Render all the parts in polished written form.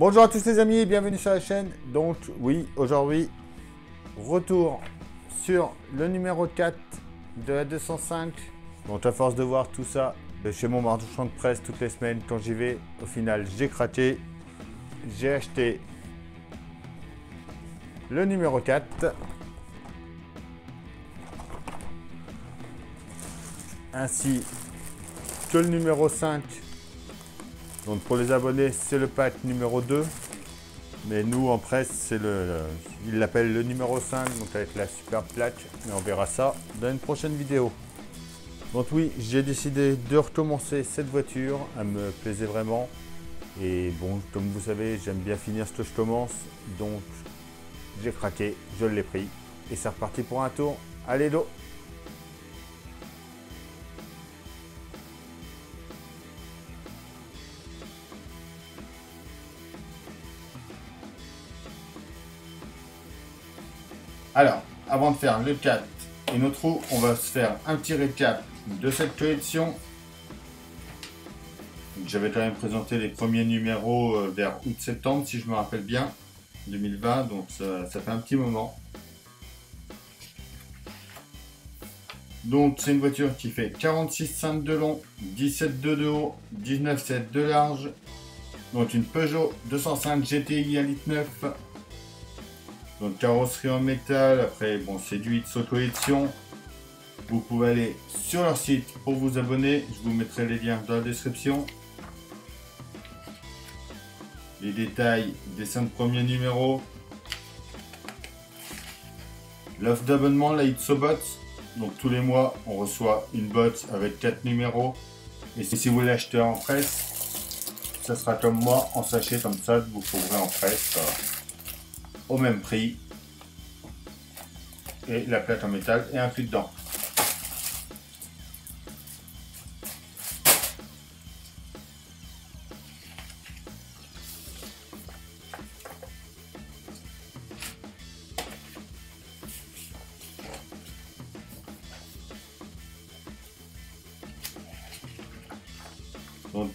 Bonjour à tous les amis, bienvenue sur la chaîne. Donc oui, aujourd'hui, retour sur le numéro 4 de la 205. Donc à force de voir tout ça chez mon marchand de presse toutes les semaines, quand j'y vais, au final j'ai craqué. J'ai acheté le numéro 4. Ainsi que le numéro 5. Donc pour les abonnés, c'est le pack numéro 2. Mais nous en presse, c'est ils l'appellent le numéro 5, donc avec la super plaque. Mais on verra ça dans une prochaine vidéo. Donc oui, j'ai décidé de recommencer cette voiture. Elle me plaisait vraiment. Et bon, comme vous savez, j'aime bien finir ce que je commence. Donc j'ai craqué, je l'ai pris. Et c'est reparti pour un tour. Allez, go! Alors, avant de faire le 4 et notre roue, on va se faire un petit récap de cette collection. J'avais quand même présenté les premiers numéros vers août-septembre, si je me rappelle bien, 2020, donc ça fait un petit moment. Donc c'est une voiture qui fait 46,5 de long, 17,2 de haut, 19,7 de large. Donc une Peugeot 205 GTI 1,9 litre. Donc carrosserie en métal, après bon c'est du Itso collection. Vous pouvez aller sur leur site pour vous abonner, je vous mettrai les liens dans la description. Les détails des 5 premiers numéros. L'offre d'abonnement, la Itso Box. Donc tous les mois on reçoit une box avec 4 numéros. Et si vous l'achetez en presse, ça sera comme moi en sachet, comme ça vous trouverez en presse. Au même prix, et la plaque en métal est inclus dedans. Donc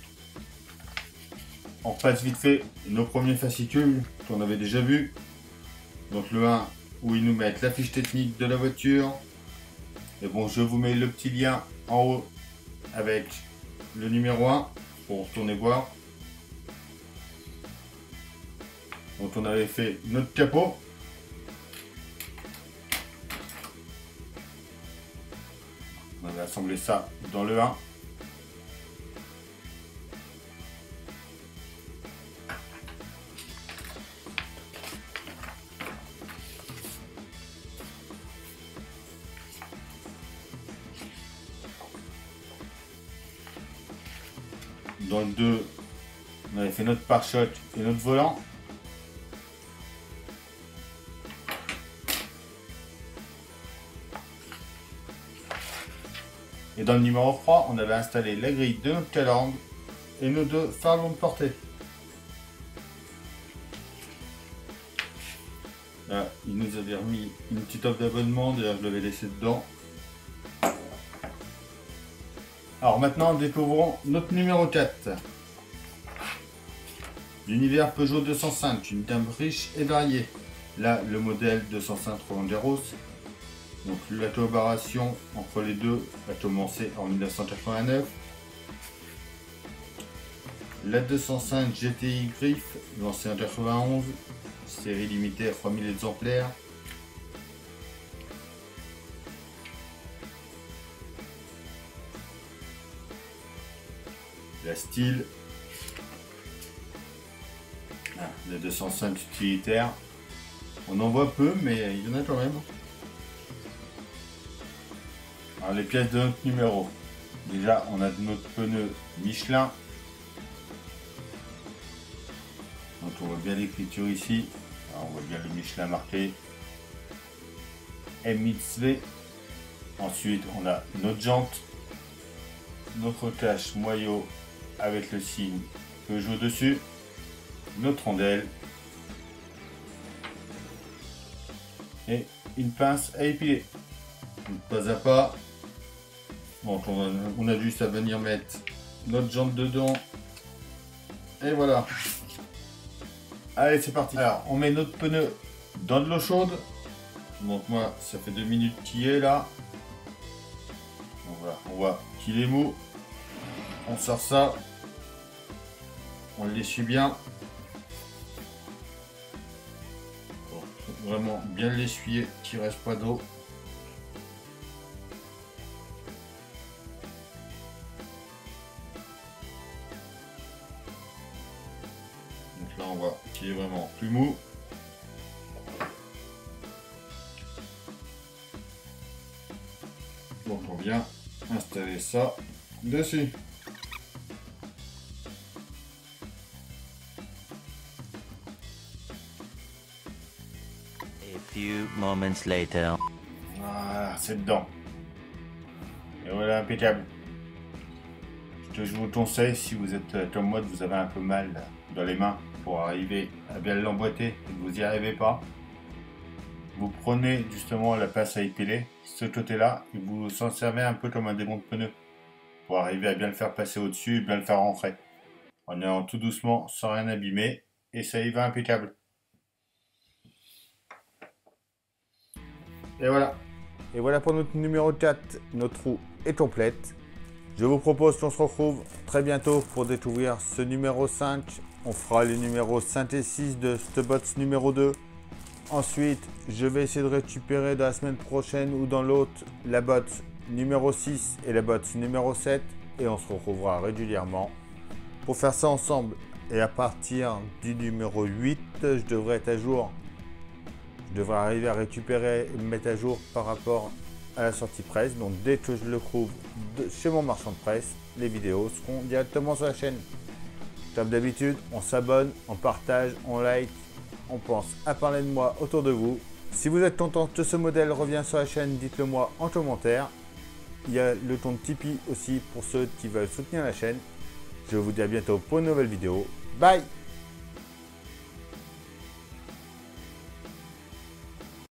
on passe vite fait nos premiers fascicules qu'on avait déjà vus. Donc le 1 où ils nous mettent la fiche technique de la voiture. Et bon, je vous mets le petit lien en haut avec le numéro 1 pour retourner voir. Donc on avait fait notre capot. On avait assemblé ça dans le 1. Dans le 2, on avait fait notre pare-choc et notre volant. Et dans le numéro 3, on avait installé la grille de notre calandre et nos 2 phares longue portée. Là, il nous avait remis une petite offre d'abonnement, d'ailleurs je l'avais laissé dedans. Alors maintenant, découvrons notre numéro 4. L'univers Peugeot 205, une gamme riche et variée. Là, le modèle 205 Roland Garros. Donc la collaboration entre les deux a commencé en 1989. La 205 GTI Griff, lancée en 91, série limitée à 3000 exemplaires. La Style, la 205 utilitaire, on en voit peu mais il y en a quand même. Alors les pièces de notre numéro, déjà on a notre pneu Michelin, donc on voit bien l'écriture ici. Alors, on voit bien le Michelin marqué MXV. Ensuite on a notre jante, notre cache moyeu avec le signe Peugeot dessus, notre rondelle et une pince à épiler. Donc, pas à pas. Donc on a juste à venir mettre notre jante dedans et voilà. Allez, c'est parti. Alors, on met notre pneu dans de l'eau chaude. Donc moi, ça fait 2 minutes qu'il est là. Donc voilà, on voit qu'il est mou. On sort ça. On l'essuie bien. Faut vraiment bien l'essuyer, qu'il ne reste pas d'eau. Donc là, on voit qu'il est vraiment plus mou. Donc on vient installer ça dessus. A few moments later. Voilà, c'est dedans. Et voilà, impeccable. Je vous conseille, si vous êtes comme moi, vous avez un peu mal dans les mains pour arriver à bien l'emboîter et que vous n'y arrivez pas, vous prenez justement la pince à épiler, ce côté-là, et vous s'en servez un peu comme un démon de pneu pour arriver à bien le faire passer au-dessus et bien le faire rentrer. En allant tout doucement, sans rien abîmer, et ça y va impeccable. Et voilà. Et voilà pour notre numéro 4, notre roue est complète. Je vous propose qu'on se retrouve très bientôt pour découvrir ce numéro 5. On fera les numéros 5 et 6 de ce box numéro 2. Ensuite, je vais essayer de récupérer dans la semaine prochaine ou dans l'autre la box numéro 6 et la box numéro 7. Et on se retrouvera régulièrement pour faire ça ensemble. Et à partir du numéro 8, je devrais être à jour. Je devrais arriver à récupérer et me mettre à jour par rapport à la sortie presse. Donc dès que je le trouve chez mon marchand de presse, les vidéos seront directement sur la chaîne. Comme d'habitude, on s'abonne, on partage, on like, on pense à parler de moi autour de vous. Si vous êtes content que ce modèle revienne sur la chaîne, dites-le moi en commentaire. Il y a le compte Tipeee aussi pour ceux qui veulent soutenir la chaîne. Je vous dis à bientôt pour une nouvelle vidéo. Bye!